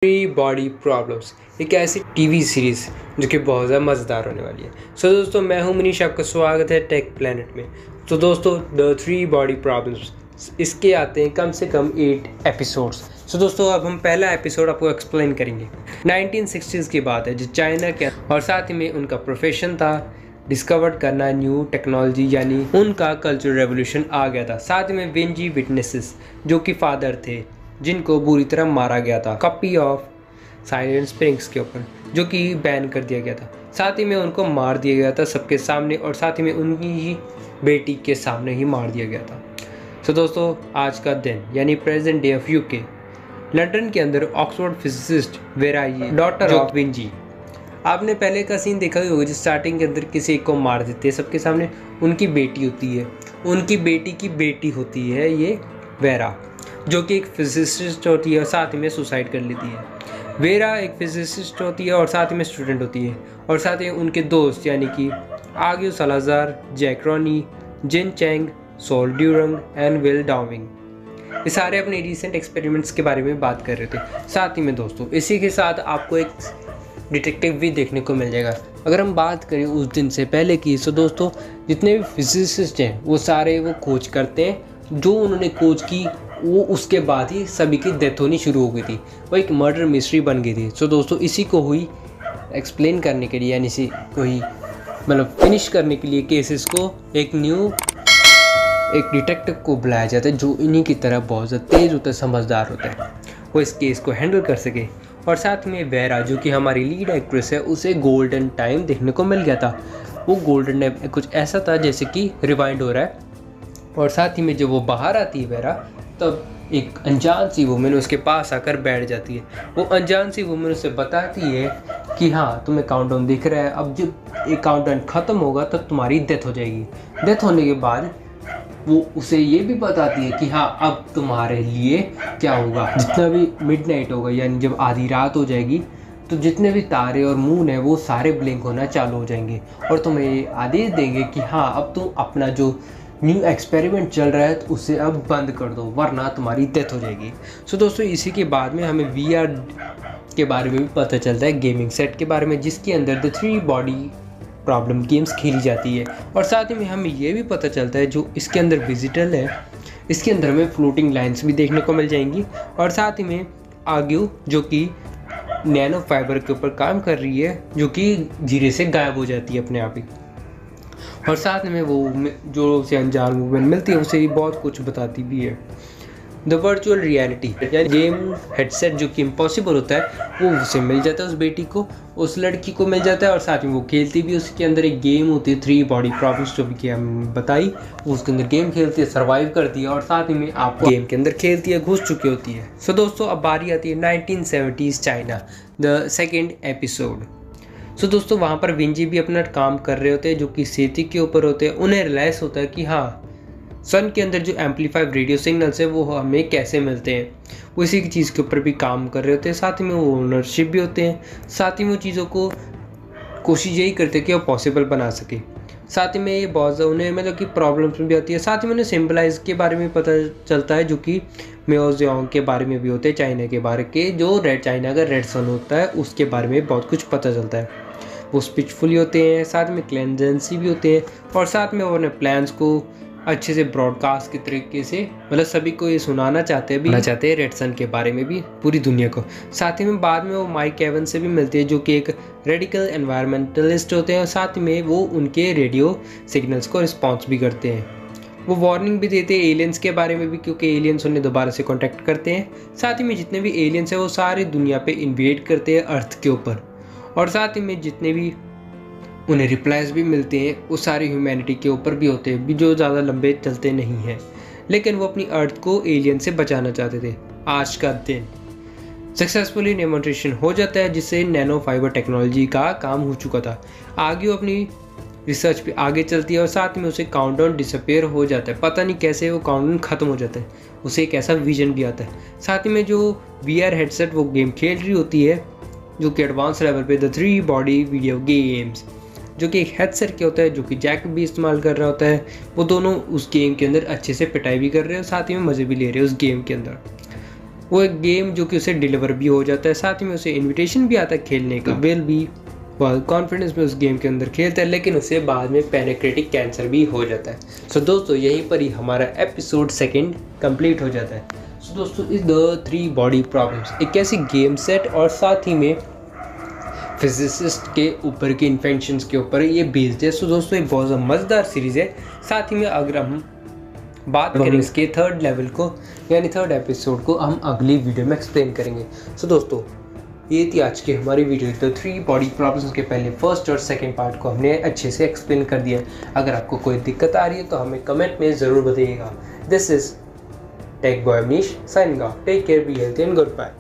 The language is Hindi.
फ्री बॉडी प्रॉब्लम्स एक ऐसी टीवी सीरीज़ जो कि बहुत ज़्यादा मज़ेदार होने वाली है। सो दोस्तों, मैं हूं मनीष, आपका स्वागत है टेक प्लेनेट में। तो दोस्तों, द थ्री बॉडी प्रॉब्लम्स इसके आते हैं कम से कम 8 एपिसोड्स। सो दोस्तों, अब हम पहला एपिसोड आपको एक्सप्लेन करेंगे। 1960s की बात है, जो चाइना के और साथ ही में उनका प्रोफेशन था डिस्कवर करना न्यू टेक्नोलॉजी, यानी उनका कल्चरल रेवोल्यूशन आ गया था। साथ ही में विंजी विटनेसेस जो कि फादर थे, जिनको बुरी तरह मारा गया था कॉपी ऑफ साइलेंट स्प्रिंग्स के ऊपर, जो कि बैन कर दिया गया था। साथ ही में उनको मार दिया गया था सबके सामने, और साथ ही में उनकी ही बेटी के सामने ही मार दिया गया था। सो दोस्तों, आज का दिन यानी present day of UK, London के अंदर ऑक्सफोर्ड फिजिसिस्ट वेरा ये डॉटर ऑफ विंजी। आपने पहले का सीन देखा ही होगा, जो स्टार्टिंग के अंदर किसी को मार देते हैं सबके सामने। उनकी बेटी होती है, उनकी बेटी की बेटी होती है ये वेरा, जो कि एक फिजिसिस्ट होती है और साथ ही में सुसाइड कर लेती है। वेरा एक फिजिसिस्ट होती है और साथ ही में स्टूडेंट होती है, और साथ ही उनके दोस्त यानी कि आग्यू Salazar, Jack Ronnie, Jin Chang, Sol Durang and Will Dowling, ये सारे अपने रिसेंट एक्सपेरिमेंट्स के बारे में बात कर रहे थे। साथ ही में दोस्तों, इसी के साथ आपको एक डिटेक्टिव भी देखने को मिल जाएगा। अगर हम बात करें उस दिन से पहले की, तो दोस्तों जितने भी फिजिसिस्ट हैं वो सारे वो खोज करते हैं। जो उन्होंने खोज की वो उसके बाद ही सभी की डेथ होनी शुरू हो गई थी। वो एक मर्डर मिस्ट्री बन गई थी। सो दोस्तों, इसी को हुई एक्सप्लेन करने के लिए, यानी इसी को ही मतलब फिनिश करने के लिए केसेस को एक डिटेक्टिव को बुलाया जाता है, जो इन्हीं की तरह बहुत ज़्यादा तेज़ होता है, समझदार होता है, वो इस केस को हैंडल कर सके। और साथ में वेरा, जो कि हमारी लीड एक्ट्रेस है, उसे गोल्डन टाइम देखने को मिल गया था। वो गोल्डन टाइम कुछ ऐसा था जैसे कि रिवाइंड हो रहा है, और साथ ही में जब वो बाहर आती है वेरा, तब एक अनजान सी वुमेन उसके पास आकर बैठ जाती है। वो अनजान सी वुमेन उसे बताती है कि हाँ, तुम्हें काउंटडाउन दिख रहा है, अब जब ये काउंटडाउन ख़त्म होगा तब तुम्हारी डेथ हो जाएगी। डेथ होने के बाद वो उसे ये भी बताती है कि हाँ, अब तुम्हारे लिए क्या होगा, जितना भी मिडनाइट होगा, यानी जब आधी रात हो जाएगी, तो जितने भी तारे और मून है वो सारे ब्लिंक होना चालू हो जाएंगे, और तुम्हें ये आदेश देंगे कि हाँ, अब तुम अपना जो न्यू एक्सपेरिमेंट चल रहा है तो उसे अब बंद कर दो, वरना तुम्हारी डेथ हो जाएगी। सो दोस्तों, इसी के बाद में हमें VR के बारे में भी पता चलता है, गेमिंग सेट के बारे में, जिसके अंदर the three body problem games खेली जाती है। और साथ ही में हमें ये भी पता चलता है, जो इसके अंदर विजिटल है, इसके अंदर हमें फ्लोटिंग लाइन्स भी देखने को मिल जाएंगी। और साथ ही में आग्यू, जो कि नैनो फाइबर के ऊपर काम कर रही है, जो कि धीरे से गायब हो जाती है अपने आप ही। और साथ में वो जो उसे अनजान मूवमेंट मिलती है, उसे बहुत कुछ बताती भी है। द वर्चुअल रियलिटी यानी गेम हेडसेट, जो कि इम्पॉसिबल होता है, वो उसे मिल जाता है, उस बेटी को, उस लड़की को मिल जाता है। और साथ में वो खेलती भी, उसके अंदर एक गेम होती है थ्री बॉडी प्रॉब्लम्स, जो भी हम बताई, वो उसके अंदर गेम खेलती है, सर्वाइव करती है, और साथ ही में आपको गेम के अंदर खेलती है, घुस चुकी होती है। सो दोस्तों, अब बारी आती है 1970s China, the second episode. So दोस्तों, वहाँ पर विंजी भी अपना काम कर रहे होते हैं, जो कि सेती के ऊपर होते हैं। उन्हें रियलाइज़ होता है कि हाँ, सन के अंदर जो एम्पलीफाइड रेडियो सिग्नल्स है वो हमें कैसे मिलते हैं। वो इसी की चीज़ के ऊपर भी काम कर रहे होते हैं, साथ ही में वो ओनरशिप भी होते हैं। साथ ही में वो चीज़ों को कोशिश यही करते हैं कि वो पॉसिबल बना सके। साथ ही में ये बहुत उन्हें मतलब कि प्रॉब्लम्स भी आती है। साथ ही में उन्हें सिम्बलाइज के बारे में पता चलता है, जो कि म्यूजियम के बारे में भी होते हैं, चाइना के बारे के, जो चाइना का रेड सन होता है उसके बारे में बहुत कुछ पता चलता है। वो स्पिचफुली होते हैं, साथ में क्लेंजेंसी भी होते हैं, और साथ में वो अपने प्लान्स को अच्छे से ब्रॉडकास्ट के तरीके से मतलब सभी को ये सुनाना चाहते हैं रेड सन के बारे में भी पूरी दुनिया को। साथ ही में बाद में वो माइक एवन से भी मिलते हैं, जो कि एक रेडिकल एनवायरमेंटलिस्ट होते हैं, और साथ में वो उनके रेडियो सिग्नल्स को रिस्पॉन्स भी करते हैं। वो वार्निंग भी देते हैं एलियंस के बारे में भी, क्योंकि एलियंस उन्हें दोबारा से कॉन्टैक्ट करते हैं। साथ ही में जितने भी एलियंस हैं वो सारी दुनिया पे इन्वेड करते हैं अर्थ के ऊपर, और साथ ही में जितने भी उन्हें रिप्लाईज भी मिलते हैं वो सारे ह्यूमैनिटी के ऊपर भी होते हैं, जो ज़्यादा लंबे चलते नहीं हैं, लेकिन वो अपनी अर्थ को एलियन से बचाना चाहते थे। आज का दिन सक्सेसफुली डेमोन्स्ट्रेशन हो जाता है, जिससे नैनो फाइबर टेक्नोलॉजी का काम हो चुका था। आगे वो अपनी रिसर्च पे आगे चलती है, और साथ में उसे काउंटडाउन डिसअपेयर हो जाता है। पता नहीं कैसे वो काउंटडाउन ख़त्म हो जाता है, उसे एक ऐसा विजन भी आता है। साथ ही में जो VR हेडसेट वो गेम खेल रही होती है, जो कि एडवांस लेवल पे the three body video games, जो कि एक हेडसेट के होता है, जो कि जैक भी इस्तेमाल कर रहा होता है, वो दोनों उस गेम के अंदर अच्छे से पिटाई भी कर रहे हैं और साथ ही में मज़े भी ले रहे हैं उस गेम के अंदर। वो एक गेम जो कि उसे डिलीवर भी हो जाता है, साथ ही में उसे इनविटेशन भी आता है खेलने का। विल भी बहुत कॉन्फिडेंस में उस गेम के अंदर खेलता है, लेकिन उसे बाद में पैनक्रेटिक कैंसर भी हो जाता है। सो दोस्तों यहीं पर ही हमारा एपिसोड 2 कंप्लीट हो जाता है। सो दोस्तों इस द 3 बॉडी प्रॉब्लम्स एक ऐसी गेम सेट और साथ ही में फिजिसिस्ट के ऊपर के इन्वेंशंस के ऊपर ये बेस्ड है। सो दोस्तों एक बहुत मज़ेदार सीरीज़ है। साथ ही में अगर हम बात करेंगे इसके 3rd लेवल को यानी 3rd एपिसोड को हम अगली वीडियो में एक्सप्लेन करेंगे। सो दोस्तों ये थी आज की हमारी वीडियो। तो 3 बॉडी प्रॉब्लम्स के पहले 1st और 2nd पार्ट को हमने अच्छे से एक्सप्लेन कर दिया। अगर आपको कोई दिक्कत आ रही है तो हमें कमेंट में ज़रूर बताइएगा। This is tech boy Avneesh signing off. Take care, be healthy and good bye.